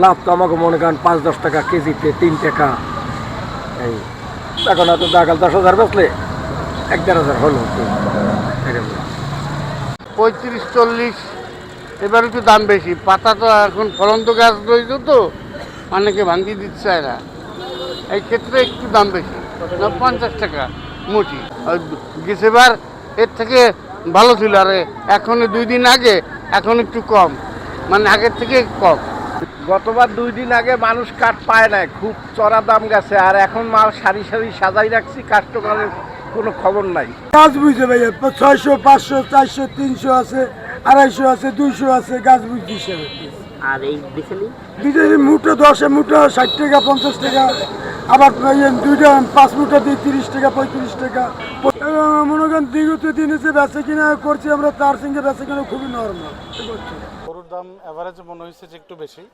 লাভ তো আমাকে মনে করেন ৫-১০ টাকা কেজিতে, ৩ টাকা। এই এখন এত দাগাল ১০,০০০ বেচলে ১-১.৫ হাজার হলো। ৩৫-৪০, এবার একটু দাম বেশি। পাতা তো এখন ফলন্ত গাছ রয়েছে, তো অনেকে ভাঙতি দিতে চায় না, এই ক্ষেত্রে একটু দাম বেশি, ৫০ টাকা মুচি। গেছেবার এর থেকে ভালো ছিল, আর এখন ২ দিন আগে এখন একটু কম, মানে আগের থেকে কম। গতবার ২ দিন আগে মানুষ কাঠ পায় না, খুব চড়া দাম গেছে। আর এখন মাল সারি সারি সাজাই রাখছি, কাস্টমারের কোনো খবর নাই। গাছ বুঝছে ভাইয়া ৬০০, ৫০০, ৪০০, ৩০০ আছে, ২৫০ আছে, ২০০ আছে, গাছ বুঝ হিসাবে। আর এই বিকেলি বিদেশি মুঠো ১০ মুঠো ৬০ টাকা, ৫০ টাকা, আবার দুইটা ৫ মুঠো দিয়ে ৩০ টাকা, ৩৫ টাকা। মনে করেন বিগত দিনে যে বেচে কিনা করছি আমরা, তার সঙ্গে বেচে কিনা খুবই নর্মাল। গরুর দাম অ্যাভারেজ মনে হয়েছে যে একটু বেশি।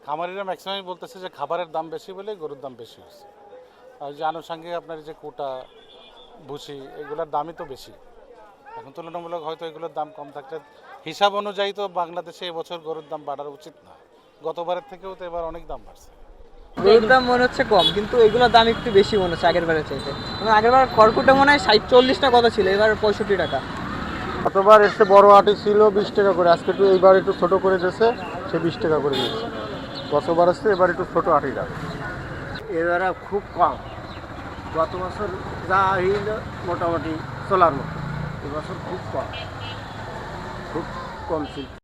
খামারিরা ম্যাক্সিমাম বলতেছে যে খাবারের দাম বেশি বলে গরুর দাম বেশি হয়েছে। আর যে আনুষঙ্গিক আপনার যে কোটা, ভুসি, এগুলোর দামই তো বেশি। এখন তুলনামূলক হয়তো এগুলোর দাম কম থাকলে হিসাব অনুযায়ী তো বাংলাদেশে এবছর গরুর দাম বাড়ার উচিত না। গতবারের থেকেও তো এবার অনেক দাম বাড়ছে। গরুর দাম মনে হচ্ছে কম, কিন্তু এগুলোর দাম একটু বেশি মনে হচ্ছে আগের বারের চাইতে। আগের বার খড়কুটে মনে হয় 40 টাকা কথা ছিল, এবার 65 টাকা। গতবার এসে বড় আটি ছিল 20 টাকা করে, আজকে একটু এইবার একটু ছোট করে দিয়েছে, সে 20 টাকা করে দিয়েছে। গতবার আসছে, এবার একটু ছোট আটিটা। এবারে খুব কম। গত বছর যা হইল মোটামুটি চলার মতো, এবছর খুব কম, খুব কম ছিল।